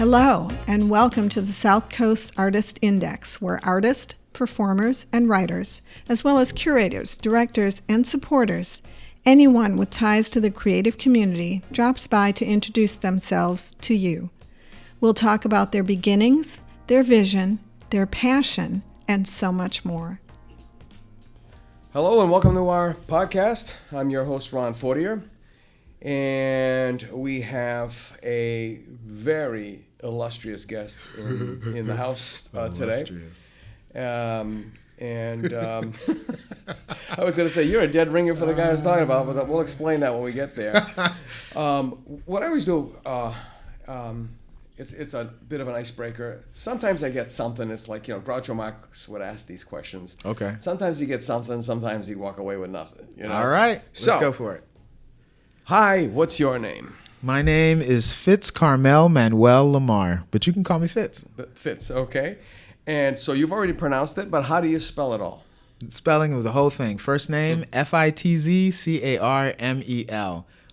Hello, and welcome to the South Coast Artist Index, where artists, performers, and writers, as well as curators, directors, and supporters, anyone with ties to the creative community, drops by to introduce themselves to you. We'll talk about their beginnings, their vision, their passion, and so much more. Hello and welcome to our podcast. I'm your host, Ron Fortier, and we have a very illustrious guest in the house today. I was going to say, you're a dead ringer for the guy I was talking about, but we'll explain that when we get there. What I always do, it's a bit of an icebreaker. Sometimes I get something. It's like, Groucho Marx would ask these questions. Okay. Sometimes you get something. Sometimes you walk away with nothing. All right. Let's go for it. Hi, what's your name? My name is Fitzcarmel LaMarre, but you can call me Fitz. Fitz, okay. And so you've already pronounced it, but how do you spell it all? Spelling of the whole thing. First name, Fitzcarmel.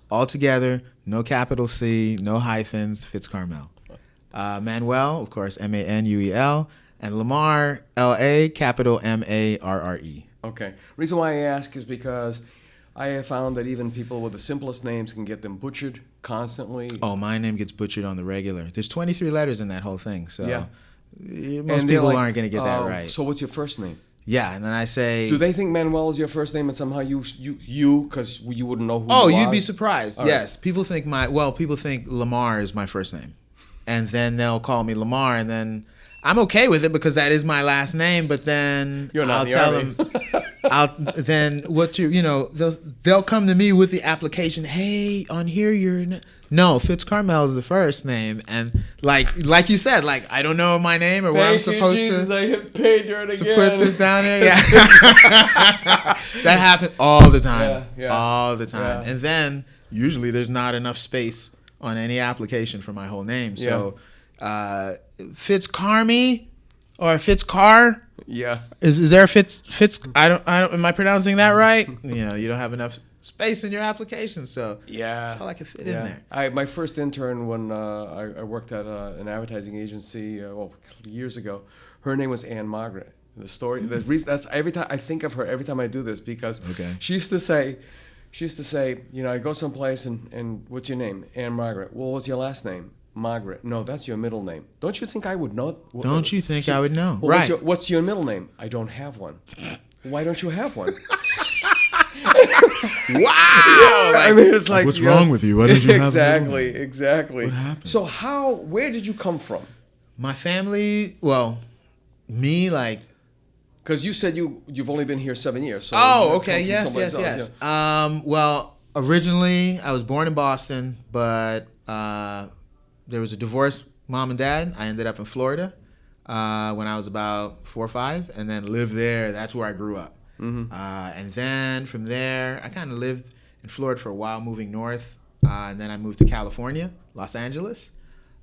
All together, no capital C, no hyphens, Fitzcarmel. Manuel, of course, Manuel, and LaMarre, L-A, capital M-A-R-R-E. Okay. Reason why I ask is because I have found that even people with the simplest names can get them butchered constantly. Oh, my name gets butchered on the regular. There's 23 letters in that whole thing, so yeah. Most people aren't going to get that right. So what's your first name? Yeah, and then I say... Do they think Manuel is your first name and somehow you because you wouldn't know who you are? Oh, you'd be surprised. All yes. Right. People think LaMarre is my first name. And then they'll call me LaMarre, and then I'm okay with it because that is my last name, but then I'll tell them... they'll come to me with the application. Hey, on here no, Fitzcarmel is the first name, and like you said, I don't know my name or where I'm supposed Jesus, I hit pay dirt again. To put this down there. Yeah, that happens all the time. All the time, and then usually there's not enough space on any application for my whole name. So, Fitzcarmy or Fitzcar. Yeah. Is there a Fitz? I don't. Am I pronouncing that right? You don't have enough space in your application, so that's all I can fit in there. My first intern when I worked at an advertising agency years ago, her name was Anne Margaret. The reason that's every time I think of her every time I do this because she used to say, I go someplace and what's your name? Anne Margaret. Well, what's your last name? Margaret. No, that's your middle name. Don't you think I would know? Don't you think I would know? Well, right. What's your middle name? I don't have one. Why don't you have one? Wow! I mean, it's like what's wrong with you? Why don't you have exactly, exactly. What happened? So where did you come from? My family, me, because you said you've only been here 7 years. So okay, yes. Originally I was born in Boston, but there was a divorce, mom and dad. I ended up in Florida when I was about 4 or 5, and then lived there. That's where I grew up. Mm-hmm. And then from there, I kind of lived in Florida for a while, moving north. And then I moved to California, Los Angeles.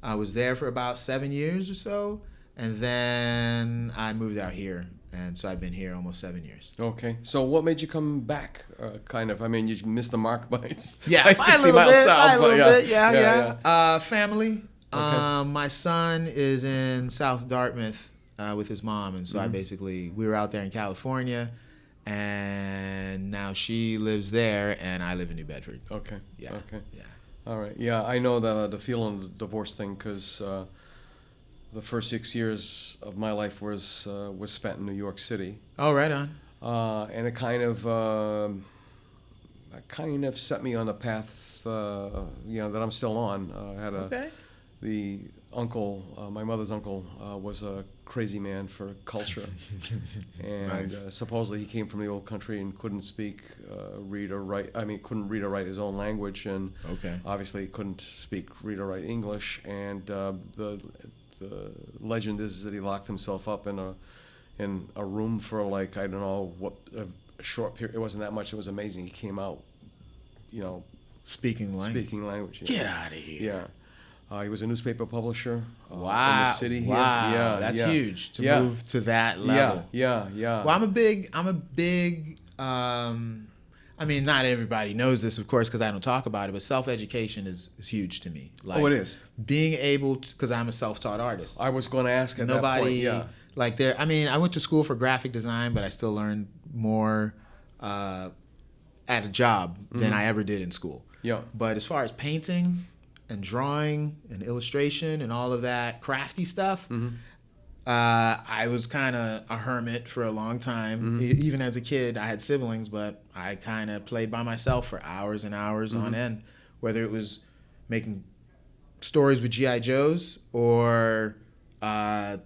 I was there for about 7 years or so. And then I moved out here. And so I've been here almost 7 years. Okay. So what made you come back, kind of? I mean, you missed the mark by 60 a miles south. A little bit. Yeah. Family. Okay. My son is in South Dartmouth with his mom. And so we were out there in California. And now she lives there, and I live in New Bedford. Okay. Yeah. Okay. Yeah. All right. Yeah, I know the feeling of the divorce thing because the first 6 years of my life was spent in New York City. Oh, right on. And it kind of set me on the path, that I'm still on. I had the uncle, my mother's uncle, was a crazy man for culture, and nice. Supposedly he came from the old country and couldn't read or write. I mean, couldn't read or write his own language, and obviously he couldn't read or write English. And the legend is that he locked himself up in a room for a short period. It wasn't that much. It was amazing. He came out, speaking language. Get out of here. Yeah. He was a newspaper publisher in the Wow. city here. Wow. Yeah, That's huge to move to that level. Yeah. Well, I'm a big I mean, not everybody knows this, of course, because I don't talk about it, but self-education is huge to me. Like, it is. Being able to, because I'm a self-taught artist. I was going to ask at that point, yeah. Like I mean, I went to school for graphic design, but I still learned more at a job than I ever did in school. Yeah. But as far as painting and drawing and illustration and all of that crafty stuff, I was kind of a hermit for a long time. Even as a kid, I had siblings, but I kind of played by myself for hours and hours on end, whether it was making stories with G.I. Joes or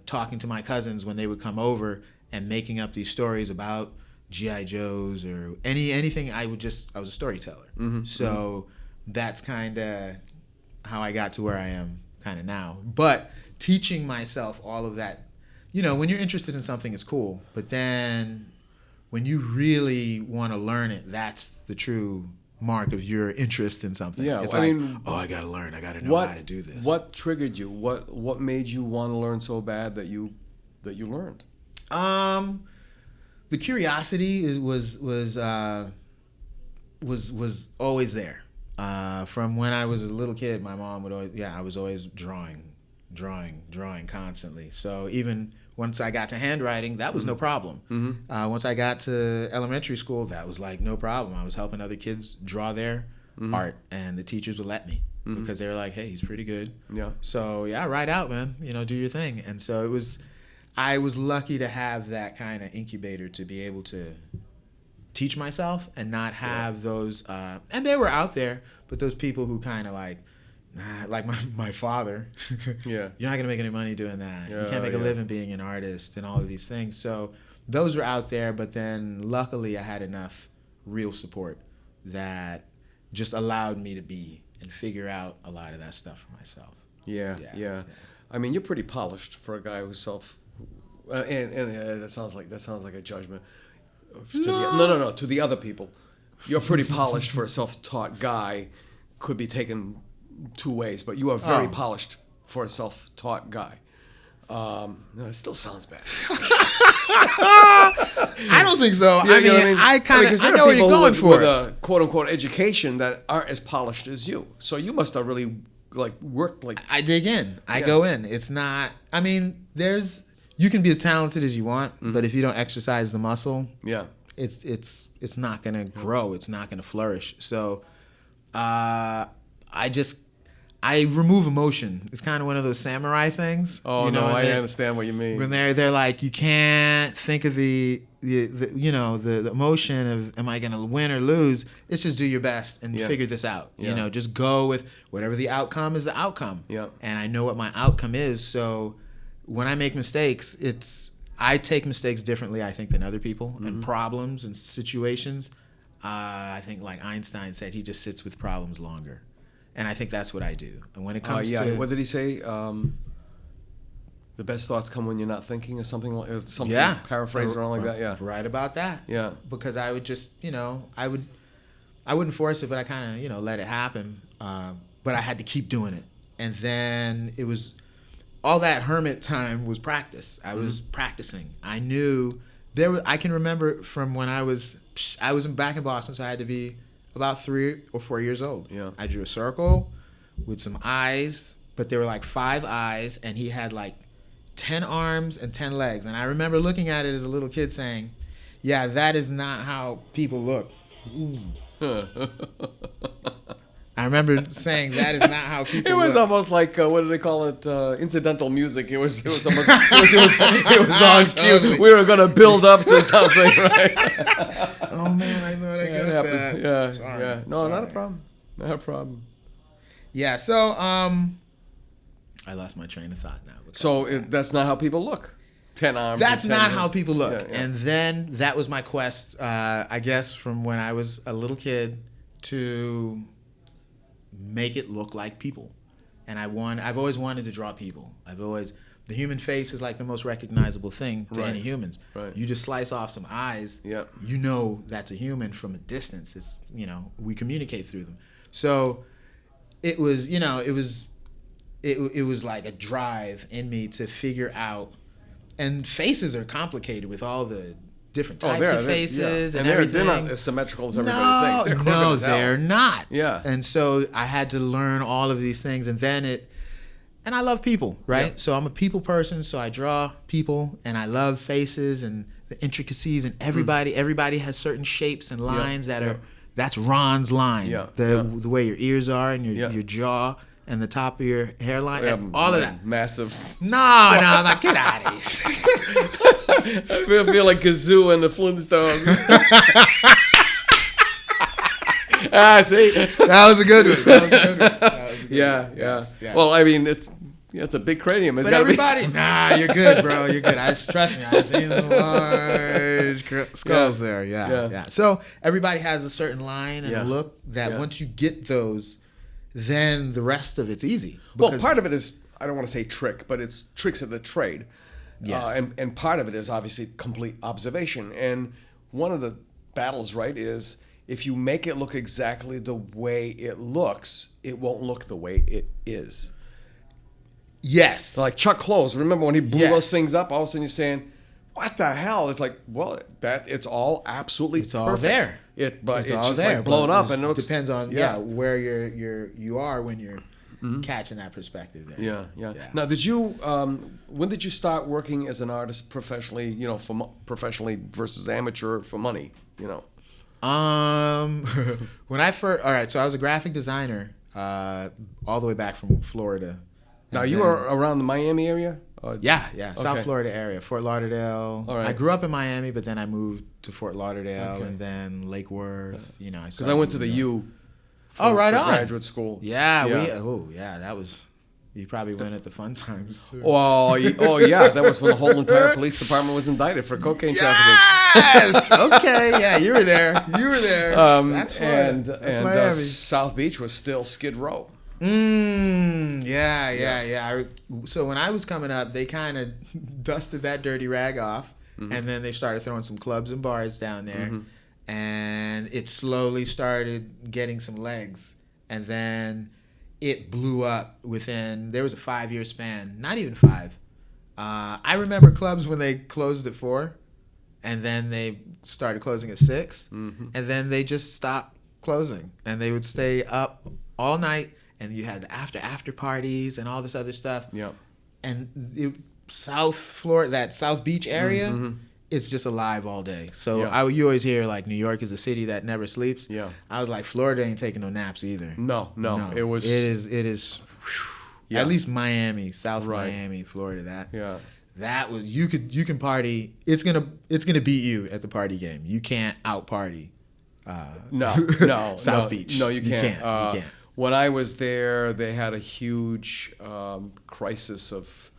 talking to my cousins when they would come over and making up these stories about G.I. Joes or anything. I was a storyteller. So that's kind of how I got to where I am kind of now. But teaching myself all of that, you know, when you're interested in something, it's cool. But then when you really want to learn it, that's the true mark of your interest in something. Yeah, it's I like, mean, I got to learn. I got to know how to do this. What triggered you? What made you want to learn so bad that you learned? The curiosity was always there. From when I was a little kid, my mom would always, I was always drawing constantly. So even once I got to handwriting, that was no problem. Once I got to elementary school, that was like no problem. I was helping other kids draw their art, and the teachers would let me because they were like, hey, he's pretty good. Yeah. So write out, man. You know, do your thing. And so I was lucky to have that kind of incubator to be able to teach myself and not have those, and they were out there, but those people who kind of like my father, you're not going to make any money doing that. You can't make a living being an artist and all of these things. So those were out there, but then luckily I had enough real support that just allowed me to be and figure out a lot of that stuff for myself. Yeah. I mean, you're pretty polished for a guy who's and that sounds like a judgment. No, to the other people. You're pretty polished for a self-taught guy. Could be taken two ways, but you are very polished for a self-taught guy. No, it still sounds bad. I don't think so. I know what you're going for. With a quote-unquote education that aren't as polished as you. So you must have really worked like. I dig in. I go in. It's not. I mean, you can be as talented as you want, but if you don't exercise the muscle, it's not gonna grow. It's not gonna flourish. So, I remove emotion. It's kind of one of those samurai things. Oh, you know, I understand what you mean. When they're like, you can't think of the emotion of, am I going to win or lose? It's just do your best and figure this out. You know, just go with whatever the outcome is, the outcome. Yeah. And I know what my outcome is. So when I make mistakes, I take mistakes differently, I think, than other people and problems and situations. I think like Einstein said, he just sits with problems longer. And I think that's what I do. And when it comes to... What did he say? The best thoughts come when you're not thinking, or something paraphrase or like that. Yeah. Right about that. Yeah. Because I would just, I wouldn't force it, but I kind of, let it happen. But I had to keep doing it. And then it was... all that hermit time was practice. I was practicing. I knew... I can remember from when I was back in Boston, so I had to be... about 3 or 4 years old. Yeah. I drew a circle with some eyes, but there were like 5 eyes, and he had like 10 arms and 10 legs. And I remember looking at it as a little kid saying, yeah, that is not how people look. I remember saying that is not how people look. It was almost like, what do they call it? Incidental music. It was almost, it was on cue. Totally. We were going to build up to something, right? Oh man, I thought I got that. Yeah, sorry. Yeah. No, sorry. Not a problem. Yeah, so I lost my train of thought now. So that's not how people look. 10 arms. That's not how people look. Yeah. And then that was my quest, I guess, from when I was a little kid to make it look like people. And I've always wanted to draw people. The human face is like the most recognizable thing to any humans. Right. You just slice off some eyes, you know that's a human from a distance. It's, we communicate through them. So it was, it was like a drive in me to figure out, and faces are complicated with all the different types of faces and they're everything. They're not as symmetrical as everybody thinks. No, they're not. Yeah. And so I had to learn all of these things, and I love people, right? Yeah. So I'm a people person, so I draw people, and I love faces and the intricacies, and everybody has certain shapes and lines that's Ron's line. Yeah. The way your ears are and your jaw and the top of your hairline, and all of that. Massive. No, like, get out of here. I feel like Kazoo and the Flintstones. See? That was a good one. Yeah. Well, I mean, it's a big cranium. But everybody, you're good, bro. You're good. Trust me, I've seen some large skulls there. Yeah. So everybody has a certain line and look that once you get those, then the rest of it's easy. Well, part of it is, I don't want to say trick, but it's tricks of the trade. Yes. And part of it is obviously complete observation. And one of the battles, right, is if you make it look exactly the way it looks, it won't look the way it is. Yes. Like Chuck Close, remember when he blew those things up? All of a sudden you're saying, what the hell? It's like, well, it's all absolutely perfect. All there. But it's all just there, like blown up, and it looks, depends on where you are when you're catching that perspective there. Yeah. Now, when did you start working as an artist professionally? Professionally versus amateur for money. When I first, all right, so I was a graphic designer all the way back from Florida. Now, you were around the Miami area? Yeah. South Florida area, Fort Lauderdale. All right. I grew up in Miami, but then I moved to Fort Lauderdale and then Lake Worth. Because I went to the U for graduate school. Yeah. That was... You probably went at the fun times, too. Oh, yeah. That was when the whole entire police department was indicted for cocaine trafficking. Yes! Okay, yeah, you were there. That's Florida. That's Miami. South Beach was still Skid Row. Yeah. So when I was coming up, they kind of dusted that dirty rag off, and then they started throwing some clubs and bars down there, and it slowly started getting some legs, and then it blew up there was a 5-year span, not even 5. I remember clubs when they closed at 4, and then they started closing at 6, and then they just stopped closing, and they would stay up all night. And you had the after parties and all this other stuff. Yeah. And South Florida, that South Beach area, it's just alive all day. So you always hear like New York is a city that never sleeps. Yeah. I was like, Florida ain't taking no naps either. No. It is. At least Miami, Miami, Florida. That was you can party. It's gonna beat you at the party game. You can't out party. No. South Beach. No, you can't. You can't. When I was there, they had a huge crisis of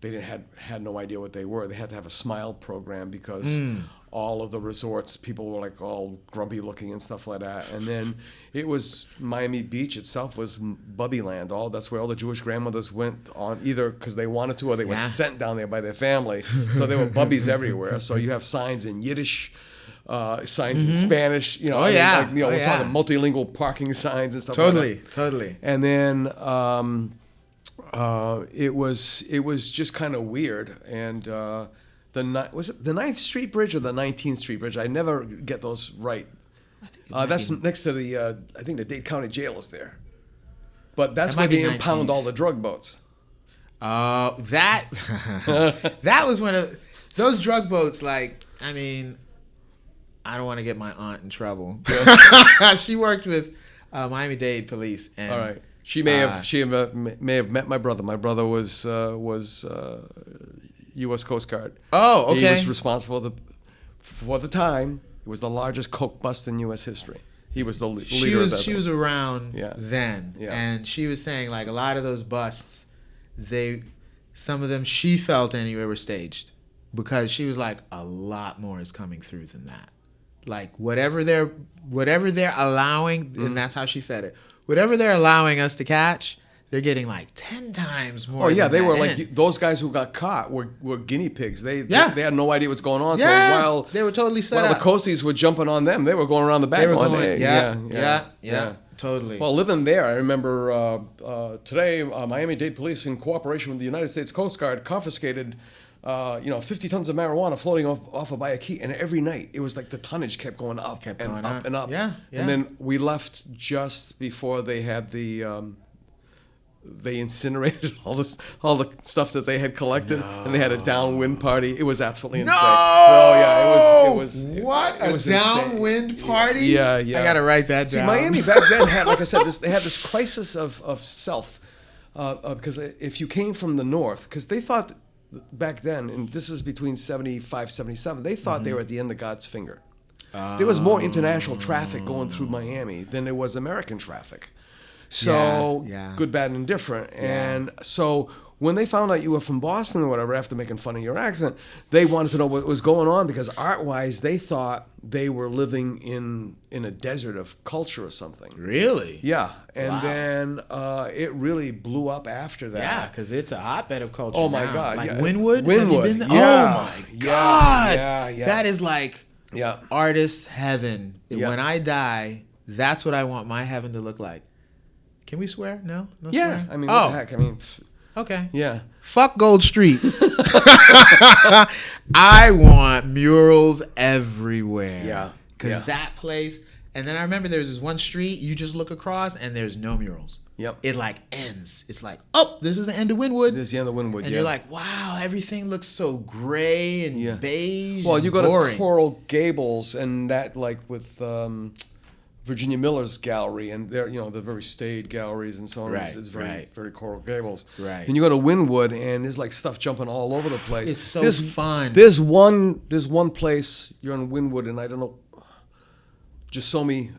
they had no idea what they were. They had to have a smile program because all of the resorts, people were like all grumpy looking and stuff like that. And then it was Miami Beach itself was Bubby Land. That's where all the Jewish grandmothers went on, either because they wanted to or they were sent down there by their family. So there were bubbies everywhere. So you have signs in Yiddish. Signs in Spanish, we're talking multilingual parking signs and stuff. Totally. And then it was just kind of weird. And was it the 9th Street Bridge or the 19th Street Bridge? I never get those right. That's next to I think the Dade County Jail is there. But that's where they impound all the drug boats. That was one of those drug boats. Like, I mean. I don't want to get my aunt in trouble. She worked with Miami-Dade police. And, all right. She may have met my brother. My brother was U.S. Coast Guard. Oh, okay. He was responsible for the time. It was the largest coke bust in U.S. history. He was the leader of that. She was around then, yeah. And she was saying like a lot of those busts, some of them she felt anyway were staged, because she was like a lot more is coming through than that. Like whatever they're allowing, and that's how she said it. Whatever they're allowing us to catch, they're getting like 10 times more. Oh yeah, they were in. like those guys who got caught were guinea pigs. They had no idea what's going on. Yeah, so while they were totally set up. While the coasties were jumping on them, they were going around the back going, yeah. Totally. Well, living there, I remember today, Miami-Dade police, in cooperation with the United States Coast Guard, confiscated 50 tons of marijuana floating off of Guayaquil, and every night it was like the tonnage kept going up and up. Yeah. And then we left just before they had they incinerated all the stuff that they had collected, and they had a downwind party. It was absolutely insane. Oh yeah, it was. What it was a downwind party! Yeah. I gotta write that down. See, Miami back then had, like I said, they had this crisis of self, because if you came from the north, because they thought back then, and this is between 75, 77, they thought they were at the end of God's finger. There was more international traffic going through Miami than there was American traffic. So, good, bad, and indifferent. And so when they found out you were from Boston or whatever, after making fun of your accent, they wanted to know what was going on, because art-wise, they thought they were living in a desert of culture or something. Really? Yeah. And then it really blew up after that. Yeah, because it's a hotbed of culture. Oh, my now. God. Like yeah. Wynwood? Wynwood. Have you been? Yeah. Oh, my God. Yeah. That is like Yeah. artist heaven. Yeah. When I die, that's what I want my heaven to look like. Can we swear? No Yeah. swearing? I mean, what the heck? I mean, Okay. yeah. Fuck Gold Streets. I want murals everywhere. Yeah. Because that place, and then I remember there's this one street, you just look across and there's no murals. Yep. It like ends. It's like, oh, this is the end of Wynwood. This is the end of Wynwood, And you're like, wow, everything looks so gray and beige. Well, and you go boring. to Coral Gables, and that, like with Virginia Miller's gallery, and they're the very staid galleries and so on. Right, It's very right. very Coral Gables. Right. And you go to Wynwood, and there's like stuff jumping all over the place. It's so fun. There's one place you're on Wynwood, and I don't know. Jasomi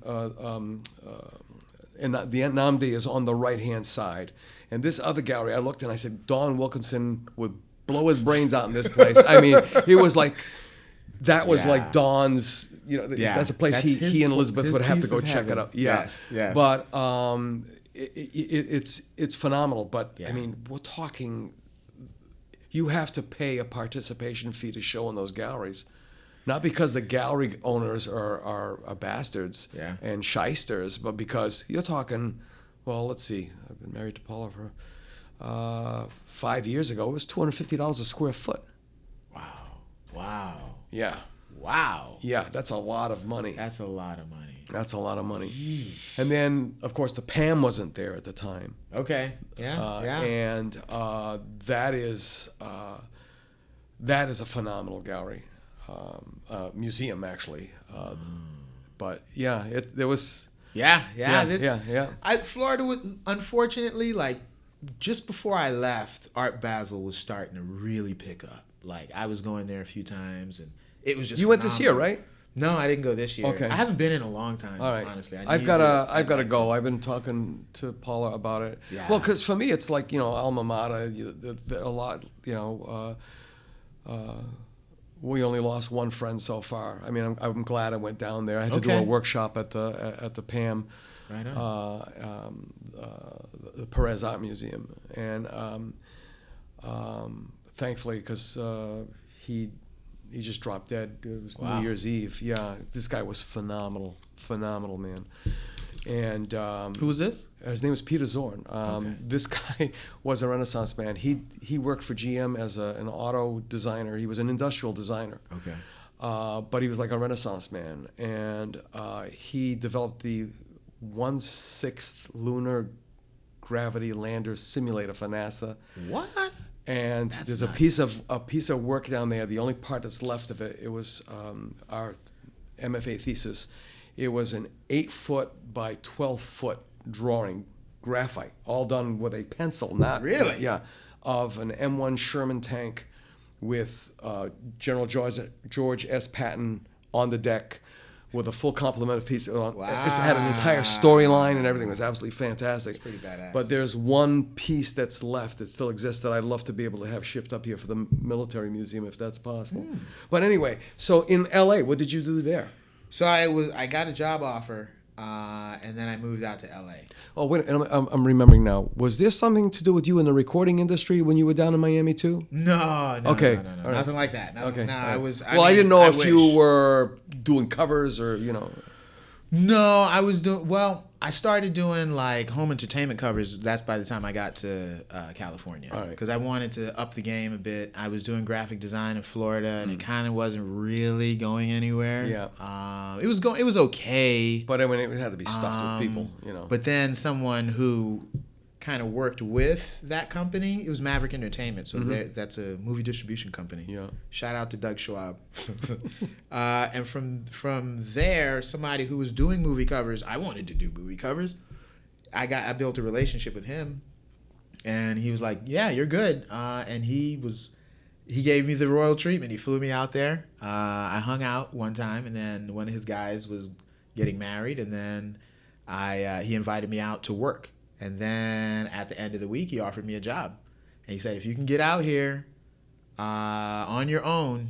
and the Namdi is on the right hand side, and this other gallery, I looked and I said, Don Wilkinson would blow his brains out in this place. I mean, it was like. That was like Don's, that's a place he and Elizabeth would have to go check it out. Yeah. Yes. But it's phenomenal. But, I mean, we're talking, you have to pay a participation fee to show in those galleries. Not because the gallery owners are bastards and shysters, but because you're talking, well, let's see, I've been married to Paula for 5 years ago. It was $250 a square foot. Wow. Yeah. Wow. Yeah, that's a lot of money. That's a lot of money. That's a lot of money. And then, of course, the PAM wasn't there at the time. Okay. Yeah. And that is a phenomenal gallery, museum actually. But yeah, there was. Yeah. Florida was, unfortunately, like just before I left, Art Basel was starting to really pick up. Like I was going there a few times, and it was just. You went this year, right? No, I didn't go this year. Okay. I haven't been in a long time. All right. Honestly, I've got to go. I've been talking to Paula about it. Yeah. Well, because for me, it's like alma mater. A lot. We only lost one friend so far. I mean, I'm glad I went down there. I had to do a workshop at the PAM. Right on. The Perez Art Museum, and thankfully, because he just dropped dead. It was New Year's Eve. Yeah, this guy was phenomenal man. And who was this? His name was Peter Zorn. This guy was a Renaissance man. He worked for GM as an auto designer. He was an industrial designer. Okay. But he was like a Renaissance man, and he developed the 1/6 lunar gravity lander simulator for NASA. What? And there's a piece of work down there. The only part that's left of it was our MFA thesis. It was an 8-foot by 12-foot drawing, graphite, all done with a pencil. Not really. Yeah, of an M1 Sherman tank with General George S. Patton on the deck, with a full complement of pieces. It had an entire storyline and everything. It was absolutely fantastic. It's pretty badass. But there's one piece that's left that still exists that I'd love to be able to have shipped up here for the military museum if that's possible. But anyway, so in LA, what did you do there? So I got a job offer, and then I moved out to LA. Oh, wait, I'm remembering now. Was there something to do with you in the recording industry when you were down in Miami too? No. Okay. No. Right. Nothing like that. No, okay. No, right. I was. I didn't know if you were doing covers or. No, I was doing, well, I started doing like home entertainment covers. That's by the time I got to California. All right. Because I wanted to up the game a bit. I was doing graphic design in Florida, and it kind of wasn't really going anywhere. Yeah. It was okay. But I mean, it had to be stuffed with people, you know. But then someone who kind of worked with that company, it was Maverick Entertainment, so that's a movie distribution company. Yeah. Shout out to Doug Schwab. And from there, somebody who was doing movie covers, I wanted to do movie covers. I built a relationship with him, and he was like, "Yeah, you're good." And he gave me the royal treatment. He flew me out there. I hung out one time, and then one of his guys was getting married, and then he invited me out to work. And then at the end of the week, he offered me a job. And he said, if you can get out here on your own,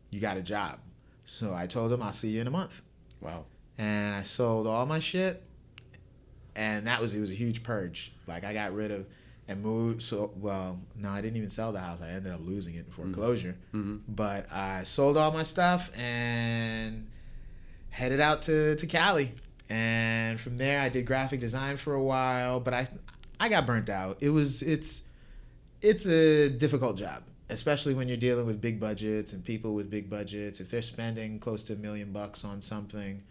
you got a job. So I told him, I'll see you in a month. Wow. And I sold all my shit. And it was a huge purge. Like, I got rid of and moved. So, well, no, I didn't even sell the house. I ended up losing it in foreclosure. Mm-hmm. But I sold all my stuff and headed out to Cali. And from there, I did graphic design for a while, but I got burnt out. It's a difficult job, especially when you're dealing with big budgets and people with big budgets. If they're spending close to $1 million on something,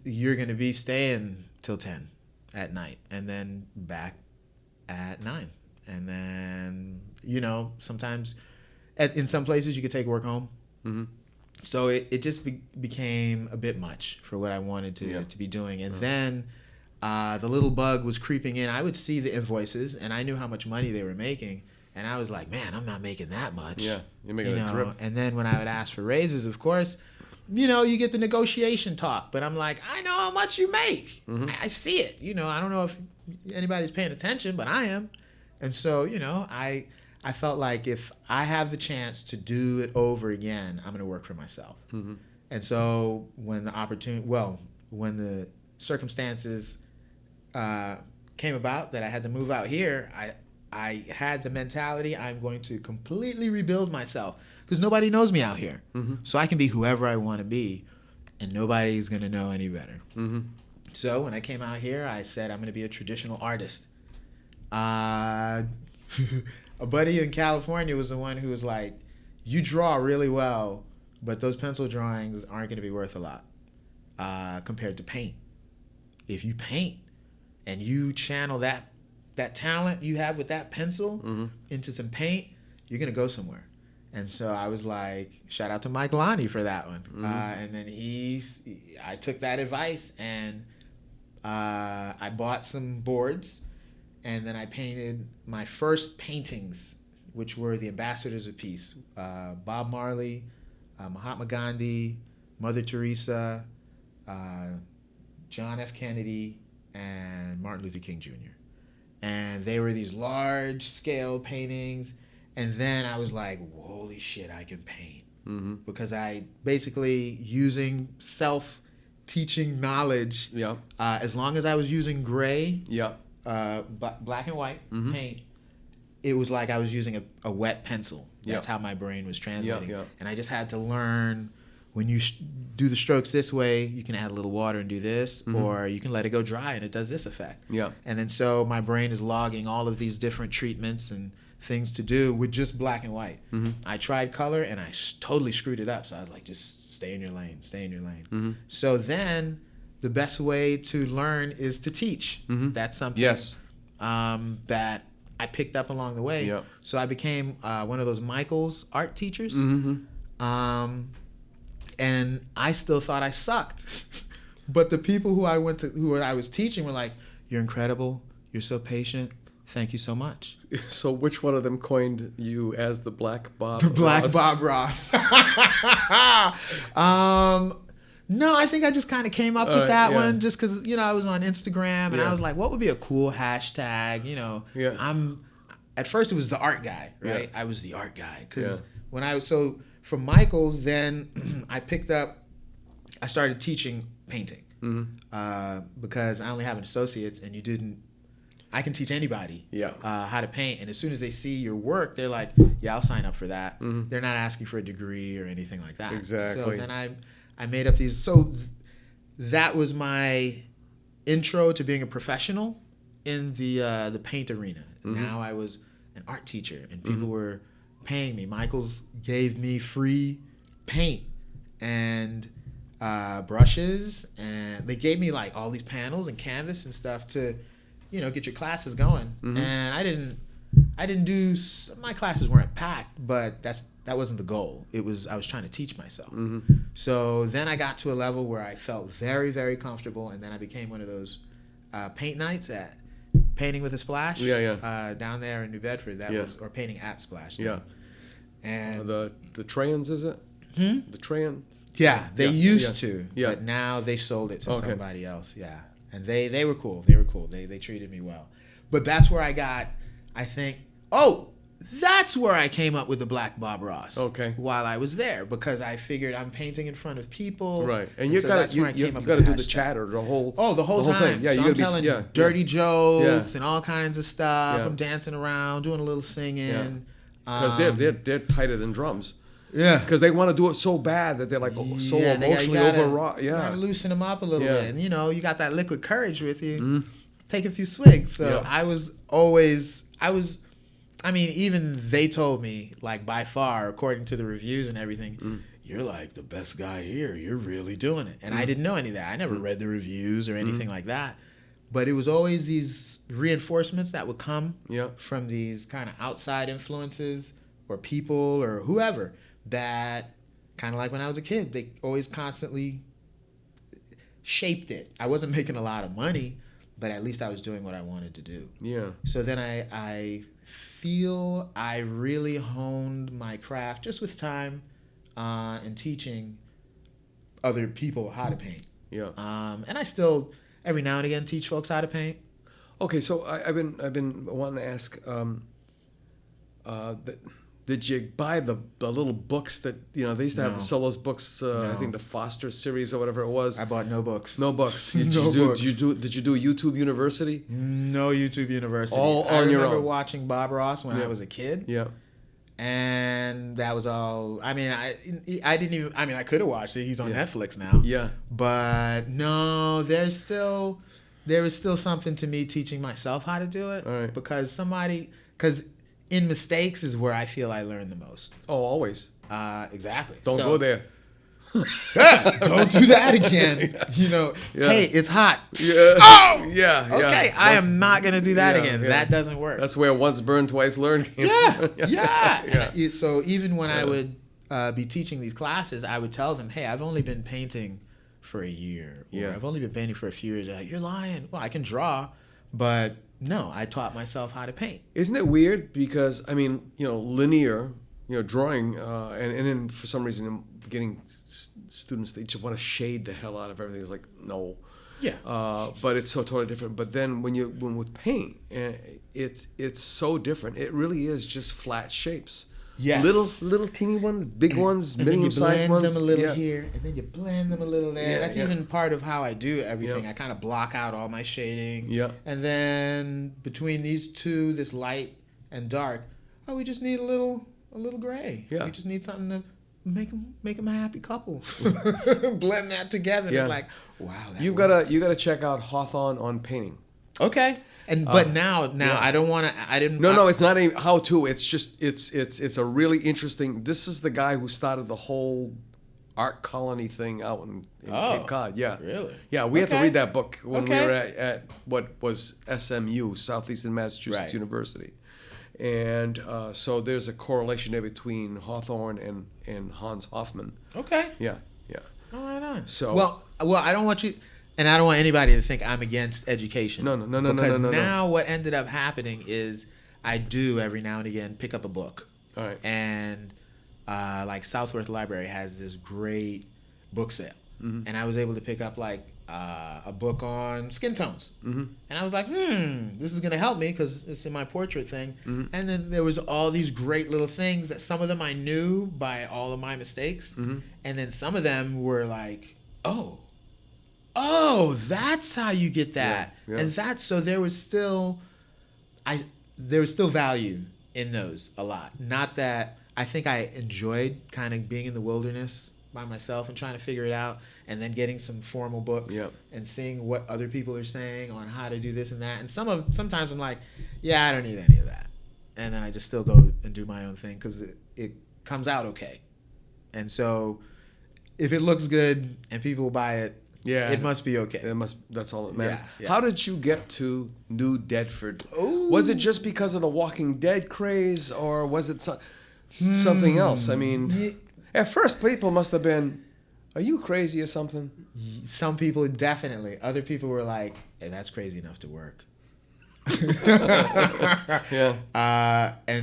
you're going to be staying till 10 at night and then back at 9. And then, sometimes in some places you could take work home. Mm-hmm. So it just became a bit much for what I wanted to be doing. And then the little bug was creeping in. I would see the invoices, and I knew how much money they were making. And I was like, man, I'm not making that much. Yeah, you're making a drip. And then when I would ask for raises, of course, you get the negotiation talk. But I'm like, I know how much you make. Mm-hmm. I see it. I don't know if anybody's paying attention, but I am. And so, I felt like if I have the chance to do it over again, I'm going to work for myself. Mm-hmm. And so when the circumstances came about that I had to move out here, I had the mentality, I'm going to completely rebuild myself because nobody knows me out here. Mm-hmm. So I can be whoever I want to be, and nobody's going to know any better. Mm-hmm. So when I came out here, I said I'm going to be a traditional artist. A buddy in California was the one who was like, you draw really well, but those pencil drawings aren't going to be worth a lot compared to paint. If you paint and you channel that talent you have with that pencil into some paint, you're going to go somewhere. And so I was like, shout out to Mike Lonnie for that one. Mm-hmm. And then I took that advice and I bought some boards. And then I painted my first paintings, which were the ambassadors of peace. Bob Marley, Mahatma Gandhi, Mother Teresa, John F. Kennedy, and Martin Luther King Jr. And they were these large-scale paintings. And then I was like, holy shit, I can paint. Mm-hmm. Because I basically, using self-teaching knowledge, as long as I was using gray... black and white paint, it was like I was using a wet pencil. That's how my brain was translating. And I just had to learn, when you do the strokes this way, you can add a little water and do this, or you can let it go dry and it does this effect. And then so my brain is logging all of these different treatments and things to do with just black and white. I tried color and I totally screwed it up. So I was like, just stay in your lane. So then... the best way to learn is to teach. That's something that I picked up along the way. So I became one of those Michael's art teachers. And I still thought I sucked. But the people who I was teaching were like, you're incredible. You're so patient. Thank you so much. So which one of them coined you as the Black Bob Ross? Bob Ross. No, I think I just kind of came up with that one just because, I was on Instagram and I was like, what would be a cool hashtag? At first it was the art guy, right? I was the art guy because from Michael's, then I started teaching painting because I only have an associate's and I can teach anybody how to paint. And as soon as they see your work, they're like, yeah, I'll sign up for that. They're not asking for a degree or anything like that. Exactly. So then I made up these. So that was my intro to being a professional in the paint arena. Now I was an art teacher, and people were paying me. Michaels gave me free paint and brushes, and they gave me like all these panels and canvas and stuff to, get your classes going. And I didn't do, my classes weren't packed, but that wasn't the goal. I was trying to teach myself. So then I got to a level where I felt very, very comfortable, and then I became one of those paint nights at Painting with a Splash. Down there in New Bedford. That was, or Painting at Splash. Yeah. And the Trayans, is it? The Trayans? Yeah, they used to. Yeah. But now they sold it to somebody else. Yeah. And they were cool. They treated me well. But that's where I think, that's where I came up with the Black Bob Ross. Okay. While I was there, because I figured I'm painting in front of people. Right. And you got to do the chatter, the whole time. Thing. Yeah, so I'm telling dirty jokes and all kinds of stuff. I'm dancing around, doing a little singing. Because they're tighter than drums. Yeah. Because they want to do it so bad that they're like so emotionally overwrought. Yeah. You gotta loosen them up a little bit. And you got that liquid courage with you. Take a few swigs. So even they told me, like, by far, according to the reviews and everything, you're like the best guy here. You're really doing it. And I didn't know any of that. I never read the reviews or anything like that. But it was always these reinforcements that would come from these kind of outside influences or people or whoever that, kind of like when I was a kid, they always constantly shaped it. I wasn't making a lot of money, but at least I was doing what I wanted to do. Yeah. So then I feel I really honed my craft just with time and teaching other people how to paint. Yeah. And I still every now and again teach folks how to paint. Okay, so I've been wanting to ask, did you buy the little books that they used to have to sell those books? I think the Foster series or whatever it was. I bought no books. No books. Did you do a YouTube University? No YouTube University. All on your own. I remember watching Bob Ross when I was a kid. Yeah. And that was all. I mean, I didn't even. I mean, I could have watched it. He's on Netflix now. Yeah. But no, there is still something to me teaching myself how to do it. All right. Because in mistakes is where I feel I learn the most. Oh, always. Exactly. Don't go there. Don't do that again. Hey, it's hot. Yeah. Oh! Yeah. Okay, I am not going to do that again. Yeah. That doesn't work. That's where once burned, twice learned. Yeah. So even when I would be teaching these classes, I would tell them, hey, I've only been painting for a year. Or I've only been painting for a few years. They're like, you're lying. Well, I can draw, but no, I taught myself how to paint. Isn't it weird? Because, I mean, linear, drawing, and then for some reason I'm getting students, they just want to shade the hell out of everything. It's like, no. Yeah. But it's so totally different. But then when with paint, it's so different. It really is just flat shapes. Yes. Little teeny ones, big ones, medium-sized ones. And then you blend them a little here, and then you blend them a little there. Yeah, That's even part of how I do everything. Yeah. I kind of block out all my shading. Yeah. And then between these two, this light and dark, we just need a little gray. Yeah. We just need something to make them a happy couple. Blend that together. And it's like, wow. You gotta check out Hawthorne on painting. Okay. But now I don't want to. I didn't. No, it's not a how to. It's just it's a really interesting. This is the guy who started the whole art colony thing out in Cape Cod. Yeah, really. Yeah, we had to read that book when we were at what was SMU, Southeastern Massachusetts University, and so there's a correlation there between Hawthorne and Hans Hofmann. Okay. Yeah. Oh, right on. So well, I don't want you. And I don't want anybody to think I'm against education. No. Because now what ended up happening is I do every now and again pick up a book. All right. And like Southworth Library has this great book sale. Mm-hmm. And I was able to pick up like a book on skin tones. Mm-hmm. And I was like, this is going to help me because it's in my portrait thing. Mm-hmm. And then there was all these great little things that some of them I knew by all of my mistakes. Mm-hmm. And then some of them were like, oh, that's how you get that. Yeah. And so there was still value in those a lot. Not that I think I enjoyed kind of being in the wilderness by myself and trying to figure it out, and then getting some formal books and seeing what other people are saying on how to do this and that. And sometimes I'm like, yeah, I don't need any of that, and then I just still go and do my own thing because it comes out okay. And so if it looks good and people buy it, it must be okay. That's all that matters. Yeah. How did you get to New Deadford? Ooh. Was it just because of the Walking Dead craze, or was it something else? I mean, at first people must have been, are you crazy or something? Some people definitely. Other people were like, hey, that's crazy enough to work. And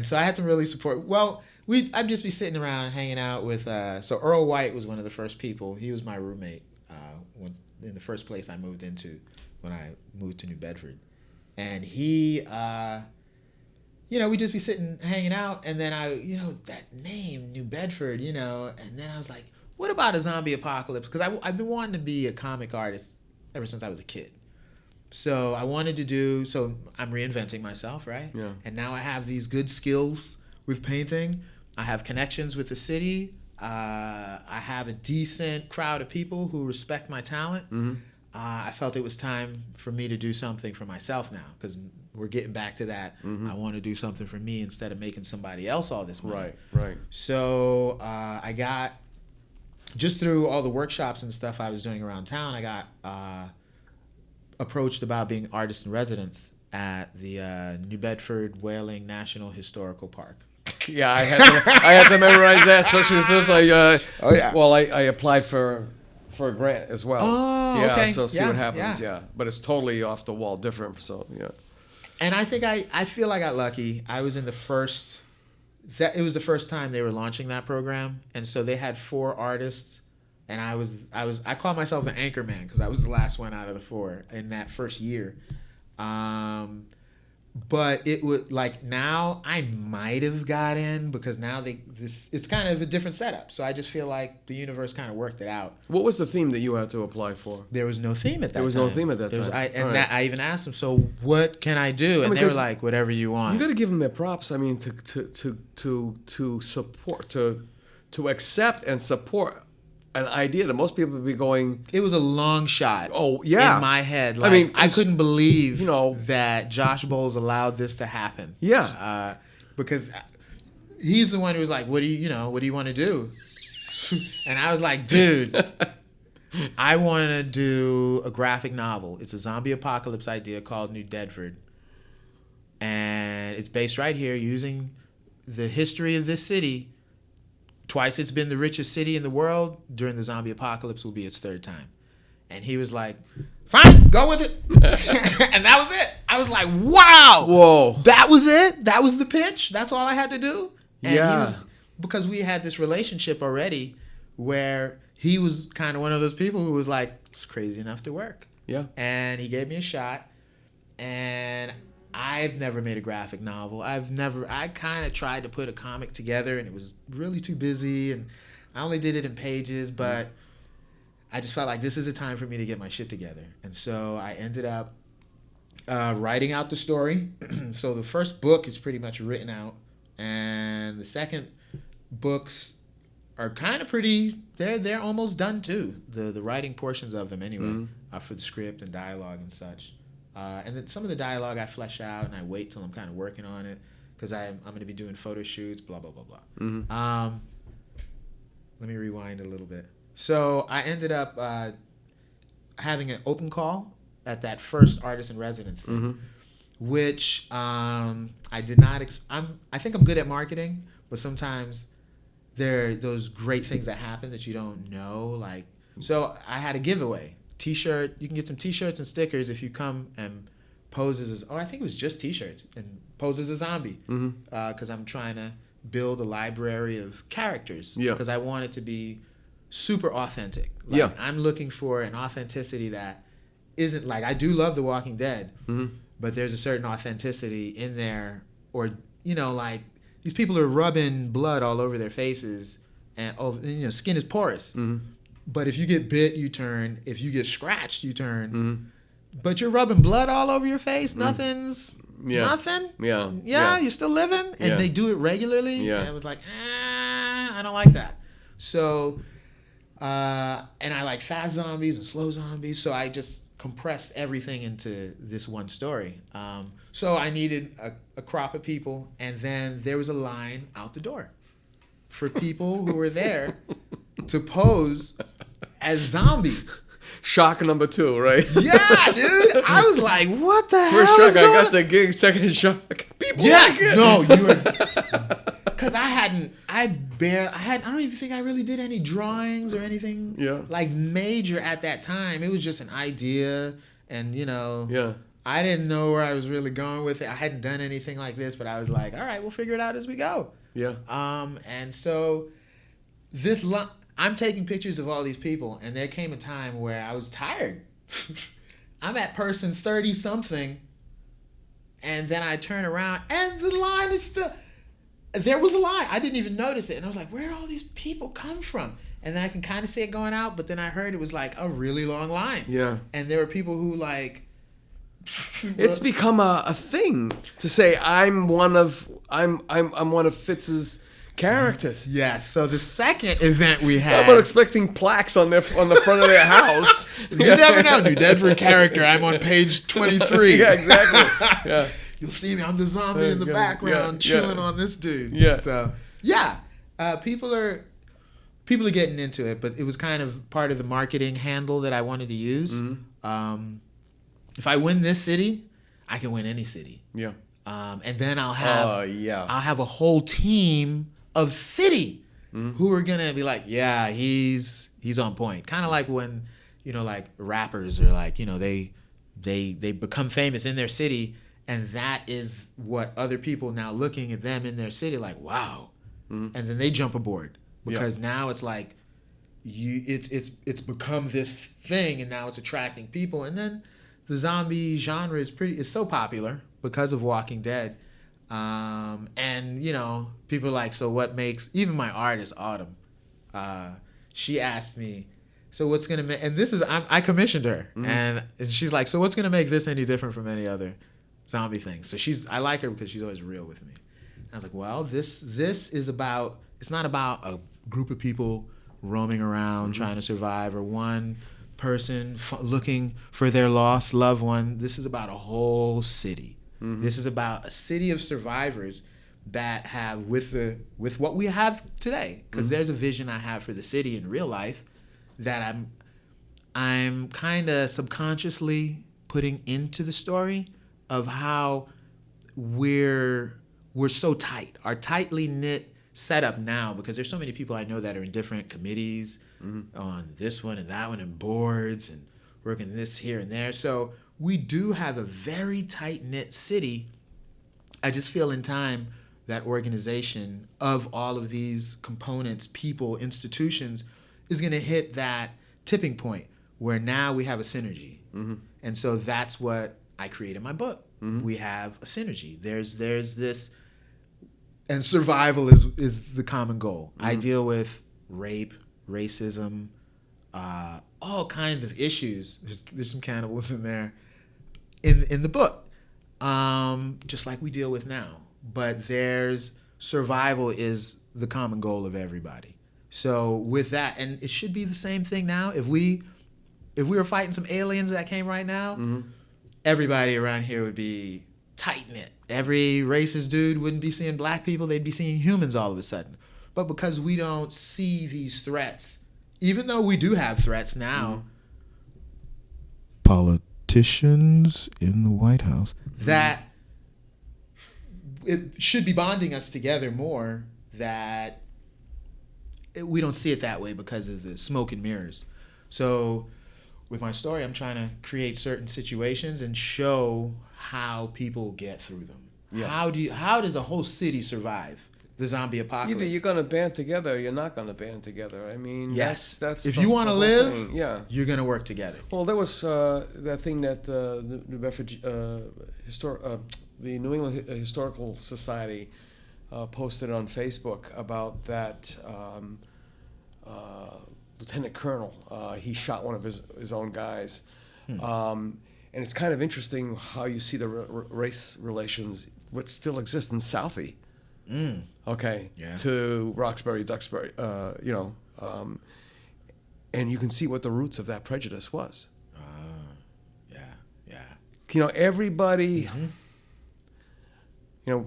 so I had to really support. Well, I'd just be sitting around hanging out with. So Earl White was one of the first people. He was my roommate in the first place I moved into when I moved to New Bedford, and he, we'd just be sitting hanging out, and then that name New Bedford, and then I was like, what about a zombie apocalypse? Because I've been wanting to be a comic artist ever since I was a kid. So I wanted to do. So I'm reinventing myself, right? Yeah. And now I have these good skills with painting. I have connections with the city. I have a decent crowd of people who respect my talent. Mm-hmm. I felt it was time for me to do something for myself now, because we're getting back to that. Mm-hmm. I want to do something for me instead of making somebody else all this money. Right. So I got, just through all the workshops and stuff I was doing around town, I got approached about being artist in residence at the New Bedford Whaling National Historical Park. Yeah, I had to memorize that, especially since I applied for a grant as well. Oh, yeah, okay. So see what happens. Yeah, but it's totally off the wall different. So yeah. And I think I feel I got lucky. I was in the first. It was the first time they were launching that program, and so they had 4 artists, and I call myself an anchor man because I was the last one out of the 4 in that first year. But it would, like, now I might have got in because now it's kind of a different setup. So I just feel like the universe kind of worked it out. What was the theme that you had to apply for? There was no theme at that time. There was no theme at that time. I even asked them, so what can I do? And they were like, whatever you want. You got to give them their props. I mean, to support, to accept and support an idea that most people would be going. It was a long shot. Oh yeah, in my head. Like, I mean, I couldn't believe that Josh Bowles allowed this to happen. Yeah, because he's the one who was like, "What do you want to do?" And I was like, "Dude, I want to do a graphic novel. It's a zombie apocalypse idea called New Deadford, and it's based right here using the history of this city." Twice it's been the richest city in the world. During the zombie apocalypse will be its 3rd time. And he was like, fine, go with it. And that was it. I was like, wow. Whoa. That was it? That was the pitch? That's all I had to do? And because we had this relationship already where he was kind of one of those people who was like, it's crazy enough to work. Yeah. And he gave me a shot. And I've never made a graphic novel. I kind of tried to put a comic together, and it was really too busy, and I only did it in pages, but I just felt like this is a time for me to get my shit together. And so I ended up writing out the story. So the first book is pretty much written out, and the second books are kind of pretty, they're almost done too. The writing portions of them anyway, for the script and dialogue and such. And then some of the dialogue I flesh out and I wait till I'm kind of working on it because I'm going to be doing photo shoots, blah, blah, blah, blah. Mm-hmm. Let me rewind a little bit. So I ended up having an open call at that first artist in residence thing, which I did not. I think I'm good at marketing, but sometimes there are those great things that happen that you don't know. Like, so I had a giveaway. T-shirt. You can get some T-shirts and stickers if you come and pose as. I think it was just T-shirts and pose as a zombie. Because I'm trying to build a library of characters. Yeah. Because I want it to be super authentic. Like, I'm looking for an authenticity that isn't like, I do love The Walking Dead, but there's a certain authenticity in there, or like these people are rubbing blood all over their faces, and skin is porous. But if you get bit, you turn. If you get scratched, you turn. But you're rubbing blood all over your face. Nothing. Yeah, you're still living. And they do it regularly. Yeah. And I was like, I don't like that. So And I like fast zombies and slow zombies, so I just compressed everything into this one story. So I needed a crop of people, and then there was a line out the door for people who were there to pose as zombies. Shock number 2, right? Yeah, dude. I was like, what the hell? First is shock, going I got the gig. Second shock, people like it. No, you were. Because I don't even think I really did any drawings or anything like major at that time. It was just an idea, and I didn't know where I was really going with it. I hadn't done anything like this, but I was like, all right, we'll figure it out as we go. Yeah. And so I'm taking pictures of all these people, and there came a time where I was tired. I'm at person 30 something, and then I turn around, and the line is still. There was a line. I didn't even notice it. And I was like, where did all these people come from? And then I can kind of see it going out, but then I heard it was like a really long line. Yeah. And there were people who like... It's become a thing to say I'm one of Fitz's characters. Yes. So the second event we had... I'm not expecting plaques on the front of their house. You never know. New Deadford character. I'm on page 23. Yeah, exactly. Yeah. You'll see me. I'm the zombie in the background chilling on this dude. Yeah. So people are getting into it, but it was kind of part of the marketing handle that I wanted to use. Mm-hmm. If I win this city, I can win any city. Yeah. And then I'll have a whole team of city who are gonna be like, yeah, he's on point. Kind of like when like rappers are like, they become famous in their city. And that is what other people now looking at them in their city like, wow. Mm-hmm. And then they jump aboard because now it's like it's become this thing, and now it's attracting people. And then the zombie genre is so popular because of Walking Dead. And people are like, so what makes even my artist Autumn? She asked me, so what's gonna make? And this is I commissioned her, and she's like, so what's gonna make this any different from any other zombie thing? So I like her because she's always real with me. And I was like, well, this is about, it's not about a group of people roaming around trying to survive, or one person looking for their lost loved one. This is about a whole city. Mm-hmm. This is about a city of survivors that have with what we have today. Because there's a vision I have for the city in real life that I'm kind of subconsciously putting into the story of how we're so tight, our tightly knit setup now, because there's so many people I know that are in different committees on this one and that one and boards and working this here and there. So we do have a very tight knit city. I just feel in time that organization of all of these components, people, institutions, is going to hit that tipping point where now we have a synergy. Mm-hmm. And so that's what I create in my book. Mm-hmm. We have a synergy. There's this, and survival is the common goal. Mm-hmm. I deal with rape, racism, all kinds of issues. There's some cannibalism there in the book, just like we deal with now. But there's survival is the common goal of everybody. So with that, and it should be the same thing now. If we were fighting some aliens that came right now, everybody around here would be tight-knit. Every racist dude wouldn't be seeing black people. They'd be seeing humans all of a sudden. But because we don't see these threats, even though we do have threats now, politicians in the White House, that it should be bonding us together more, that we don't see it that way because of the smoke and mirrors. So with my story, I'm trying to create certain situations and show how people get through them. Yeah. How does a whole city survive the zombie apocalypse? Either you're going to band together or you're not going to band together. I mean, yes. That's if you want to live, you're going to work together. Well, there was that thing that the New Bedford, the New England Historical Society posted on Facebook about that lieutenant colonel. He shot one of his own guys. And it's kind of interesting how you see the race relations, what still exists in Southie, to Roxbury, Duxbury, and you can see what the roots of that prejudice was. Yeah. You know, everybody, you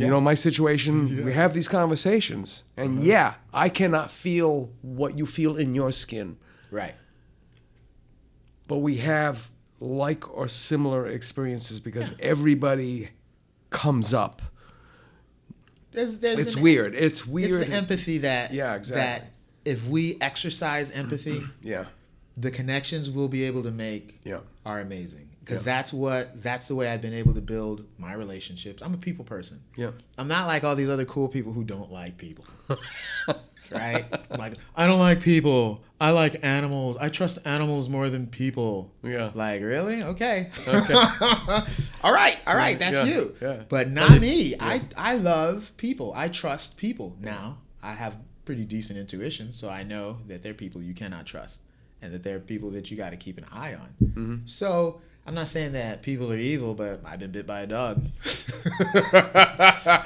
know, my situation, we have these conversations, and I cannot feel what you feel in your skin. Right. But we have like or similar experiences because everybody comes up. It's weird. It's weird. It's the empathy that exactly. that if we exercise empathy, the connections we'll be able to make are amazing. Because that's the way I've been able to build my relationships. I'm a people person. Yeah. I'm not like all these other cool people who don't like people. Right? Like, I don't like people. I like animals. I trust animals more than people. Yeah. Like, really? Okay. All right. That's you. Yeah. But not me. Yeah. I love people. I trust people. Now, I have pretty decent intuition, so I know that there are people you cannot trust and that there are people that you got to keep an eye on. Mm-hmm. So I'm not saying that people are evil, but I've been bit by a dog.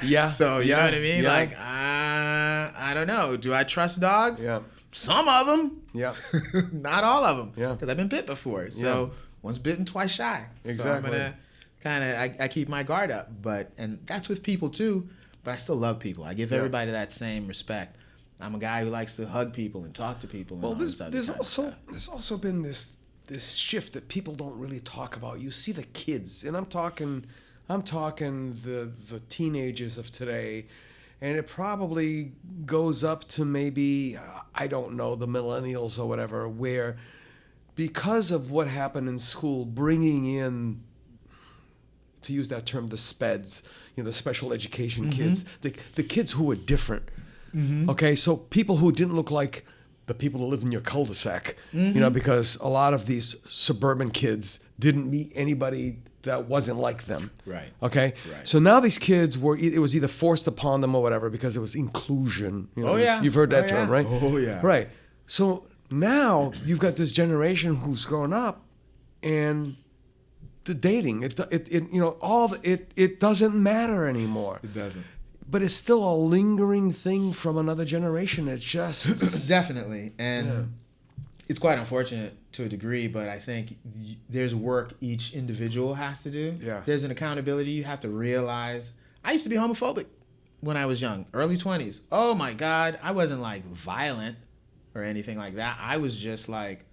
Yeah. So, you know what I mean? Yeah. Like, I don't know. Do I trust dogs? Yeah. Some of them. Yeah. Not all of them. Yeah. Because I've been bit before. So, once bitten, twice shy. Exactly. So I'm going to kind of, I keep my guard up. And that's with people too, but I still love people. I give everybody that same respect. I'm a guy who likes to hug people and talk to people. And there's also been this shift that people don't really talk about. You see the kids, and I'm talking the teenagers of today, and it probably goes up to maybe, I don't know, the millennials or whatever, where because of what happened in school, bringing in, to use that term, the SPEDs, the special education kids, the kids who were different. Mm-hmm. Okay, so people who didn't look like the people that lived in your cul-de-sac, because a lot of these suburban kids didn't meet anybody that wasn't like them. Right. Okay? Right. So now these kids it was either forced upon them or whatever because it was inclusion. You've heard that term, right? Oh, yeah. Right. So now you've got this generation who's grown up and the dating, it doesn't matter anymore. It doesn't. But it's still a lingering thing from another generation. It just definitely, and it's quite unfortunate to a degree. But I think there's work each individual has to do. Yeah, there's an accountability you have to realize. I used to be homophobic when I was young, early 20s. Oh my God, I wasn't like violent or anything like that. I was just like,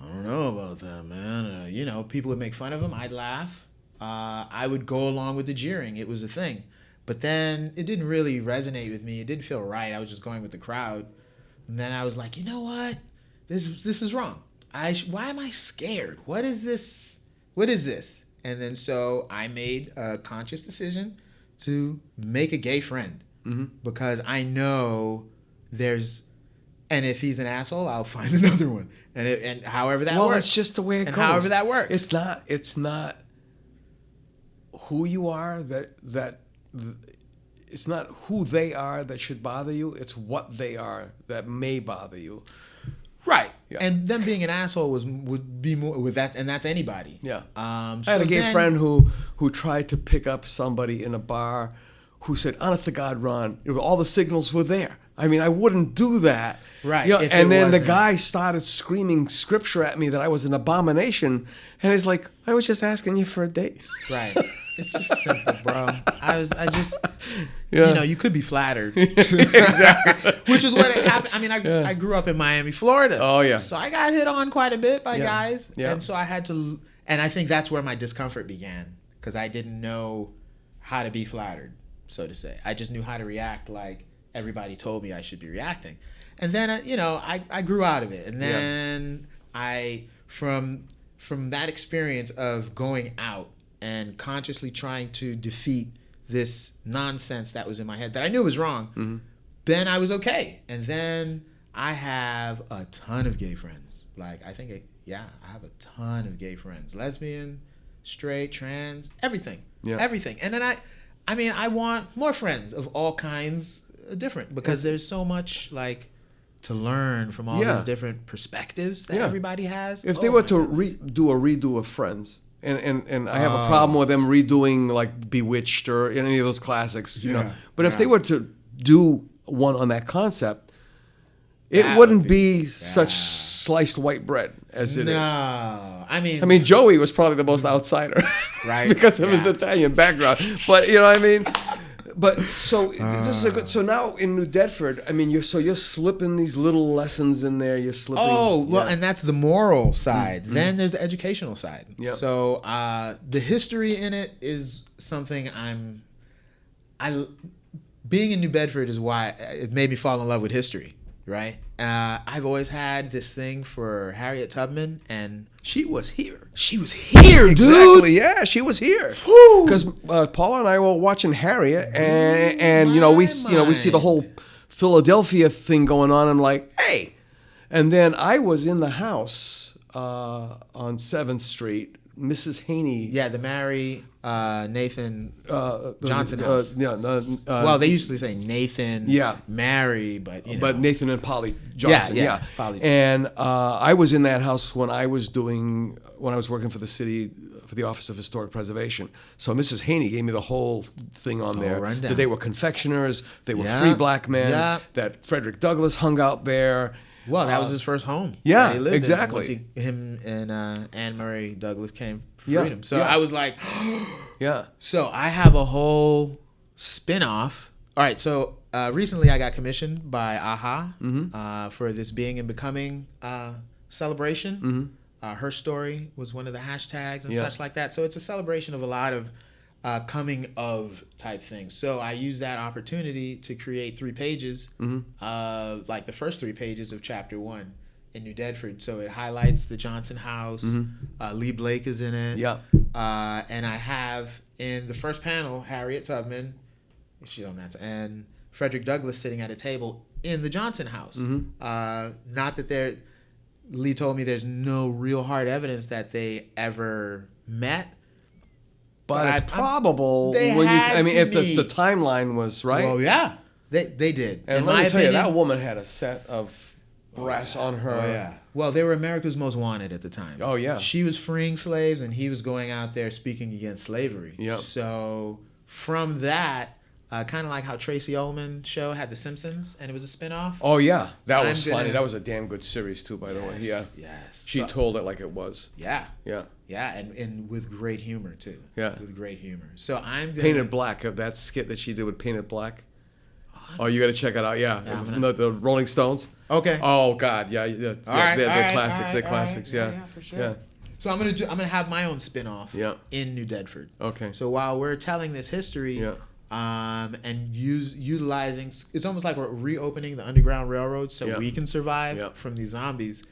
I don't know about that, man. People would make fun of him. I'd laugh. I would go along with the jeering. It was a thing. But then it didn't really resonate with me. It didn't feel right. I was just going with the crowd. And then I was like, you know what? This is wrong. Why am I scared? What is this? And then so I made a conscious decision to make a gay friend. Mm-hmm. Because I know and if he's an asshole, I'll find another one. And however that works. Well, it's just the way it goes. However that works. It's not who you are that it's not who they are that should bother you. It's what they are that may bother you. Right. Yeah. And them being an asshole would be more with that, and that's anybody. Yeah. I had a gay friend who tried to pick up somebody in a bar who said, honest to God, Ron, all the signals were there. I mean, I wouldn't do that. Right. And then the guy started screaming scripture at me that I was an abomination. And he's like, I was just asking you for a date. Right. It's just simple, bro. You could be flattered. Exactly. Which is what it happened. I mean, I grew up in Miami, Florida. Oh, yeah. So I got hit on quite a bit by guys. Yeah. And so I had to, and I think that's where my discomfort began. Because I didn't know how to be flattered, so to say. I just knew how to react like everybody told me I should be reacting. And then, I grew out of it. And then from that experience of going out and consciously trying to defeat this nonsense that was in my head that I knew was wrong, then I was okay. And then I have a ton of gay friends. Like, I have a ton of gay friends. Lesbian, straight, trans, everything. Yeah. Everything. And then I want more friends of all kinds, different, because there's so much, like, to learn from all these different perspectives that everybody has. If they were to do a redo of Friends, and I have a problem with them redoing like Bewitched or any of those classics, But if they were to do one on that concept, it wouldn't be such sliced white bread as it is. No, I mean, Joey was probably the most outsider, right? because of his Italian background. But you know what I mean. But so this is a good. So now in New Bedford, I mean, you're slipping these little lessons in there. You're slipping. Oh well, and that's the moral side. Then there's the educational side. Yep. So the history in it is something being in New Bedford is why it made me fall in love with history. Right. I've always had this thing for Harriet Tubman, and she was here. She was here, dude. Exactly. Yeah, she was here. Because Paula and I were watching Harriet, and we see the whole Philadelphia thing going on. I'm like, hey, and then I was in the house on 7th Street. Mrs. Haney. Yeah, the Mary Nathan Johnson house. Well, they used to say Nathan. Yeah. Mary, but but Nathan and Polly Johnson. Yeah. Polly. And I was in that house when I was working for the city for the Office of Historic Preservation. So Mrs. Haney gave me the whole thing on there. Rundown. That they were confectioners. They were free black men. Yeah. That Frederick Douglass hung out there. Well, that was his first home. Yeah, that he lived exactly. In. Once him and Anne Murray Douglas came for Yeah, freedom. So yeah. I was like, Yeah. So I have a whole spin-off. All right, so recently I got commissioned by AHA for this Being and Becoming celebration. Her story was one of the hashtags and such like that. So it's a celebration of a lot of coming of type things. So I used that opportunity to create 3 pages, like the first 3 pages of chapter 1 in New Bedford. So it highlights the Johnson house. Lee Blake is in it. Yeah. And I have in the first panel Harriet Tubman, and Frederick Douglass sitting at a table in the Johnson house. Not that Lee told me there's no real hard evidence that they ever met. But it's probable if the timeline was right. Well, yeah, they did. And let me tell you, that woman had a set of brass on her. Oh, yeah. Well, they were America's Most Wanted at the time. Oh, yeah. She was freeing slaves, and he was going out there speaking against slavery. Yep. So from that, kind of like how Tracy Ullman show had The Simpsons, and it was a spinoff. Oh, yeah. That was funny. That was a damn good series, too, by the way. Yeah. Yes. She told it like it was. Yeah. Yeah. Yeah, and with great humor, too. Yeah. With great humor. So I'm going to... Painted Black, that skit that she did with Painted Black. Oh, you got to check it out. Yeah. The Rolling Stones. Okay. Oh, God. Yeah. They're classics. They're classics. Yeah. For sure. Yeah. So I'm gonna have my own spin-off in New Bedford. Okay. So while we're telling this history, and utilizing, it's almost like we're reopening the Underground Railroad so we can survive from these zombies.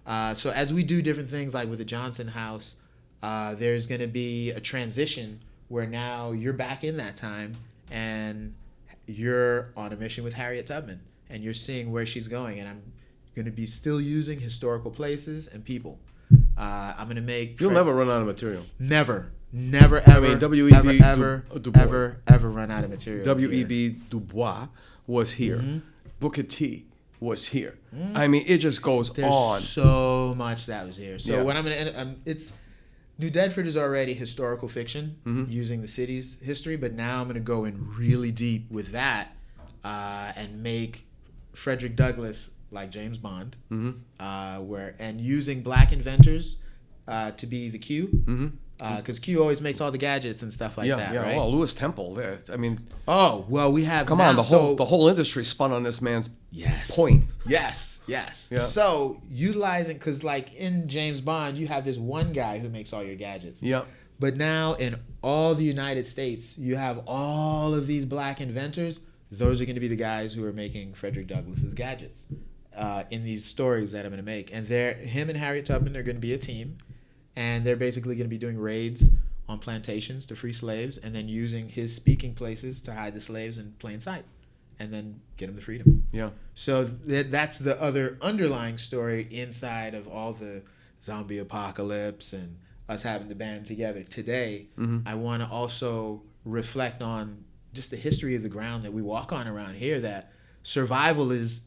So as we do different things, like with the Johnson house, there's gonna be a transition where now you're back in that time and you're on a mission with Harriet Tubman and you're seeing where she's going, and I'm gonna be still using historical places and people. I'm gonna make. You'll never run out of material. Never, ever. I mean, W.E.B. ever run out of material. W.E.B. Du Bois was here. Booker T was here. I mean, it just goes There's on. So much that was here. So when I'm gonna end, it's New Bedford is already historical fiction using the city's history, but now I'm gonna go in really deep with that and make Frederick Douglass like James Bond, and using black inventors to be the Q, because Q always makes all the gadgets and stuff like that. Yeah, right? Oh, Lewis Temple. I mean, oh well, we have the whole industry spun on this man's point. Yes. Yeah. So utilizing, because like in James Bond, you have this one guy who makes all your gadgets. Yeah. But now in all the United States, you have all of these black inventors. Those are going to be the guys who are making Frederick Douglass's gadgets. In these stories that I'm going to make. And him and Harriet Tubman are going to be a team, and they're basically going to be doing raids on plantations to free slaves, and then using his speaking places to hide the slaves in plain sight, and then get them to freedom. Yeah. So that's the other underlying story inside of all the zombie apocalypse and us having to band together today. I want to also reflect on just the history of the ground that we walk on around here, that survival is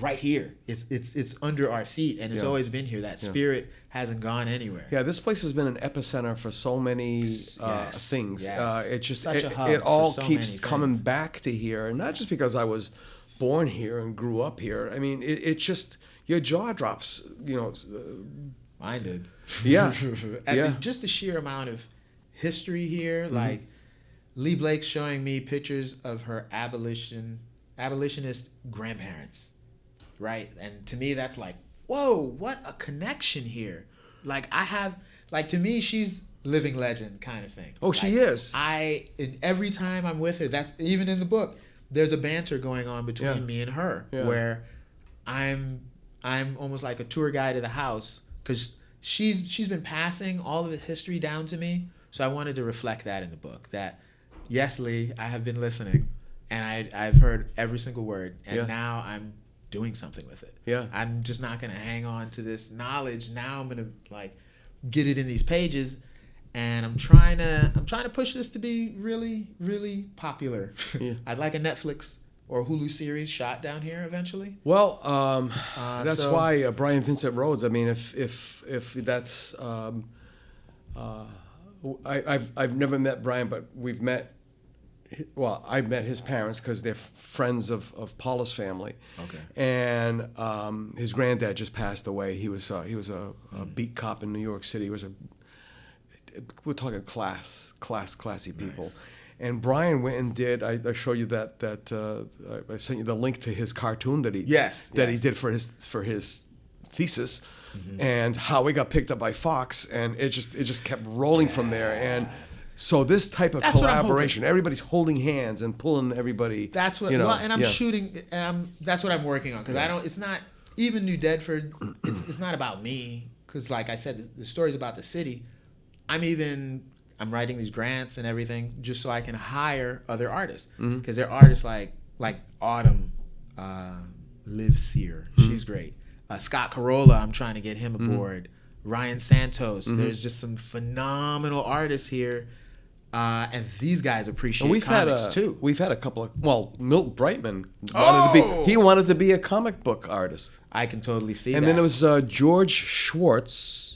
right here. It's under our feet, and it's always been here. That spirit hasn't gone anywhere. Yeah, this place has been an epicenter for so many things. It just Such a hub it all for so keeps many coming things. back to here, and not just because I was born here and grew up here. I mean, it's just your jaw drops. Mine did. Yeah. Just the sheer amount of history here, like Lee Blake's showing me pictures of her abolitionist grandparents, right? And to me, that's like, whoa, what a connection here. Like to me, she's living legend kind of thing. Oh, she is. And every time I'm with her, that's even in the book, there's a banter going on between me and her where I'm almost like a tour guide of the house because she's been passing all of the history down to me. So I wanted to reflect that in the book that, yes, Lee, I have been listening and I've heard every single word and now I'm doing something with it. Yeah. I'm just not going to hang on to this knowledge. Now I'm going to like get it in these pages and I'm trying to push this to be really, really popular. Yeah. I'd like a Netflix or Hulu series shot down here eventually. Well, that's why Brian Vincent Rhodes. I mean, if that's I've never met Brian, but we've met. Well, I've met his parents because they're friends of Paula's family. Okay. And his granddad just passed away. He was a beat cop in New York City. We're talking classy people. Nice. And Brian went and did. I show you that I sent you the link to his cartoon that he did for his thesis, and how it got picked up by Fox, and it just kept rolling from there. And so this type of collaboration, everybody's holding hands and pulling everybody. That's what. Well, and I'm shooting. That's what I'm working on because I don't. It's not even New Deadford. It's not about me because, like I said, the story's about the city. I'm writing these grants and everything just so I can hire other artists because they're artists like Autumn lives here. She's great. Scott Carolla, I'm trying to get him aboard. Ryan Santos. There's just some phenomenal artists here. And these guys appreciate comics too. We've had a couple of, Milt Brightman wanted to be a comic book artist. I can totally see that. And then it was George Schwartz.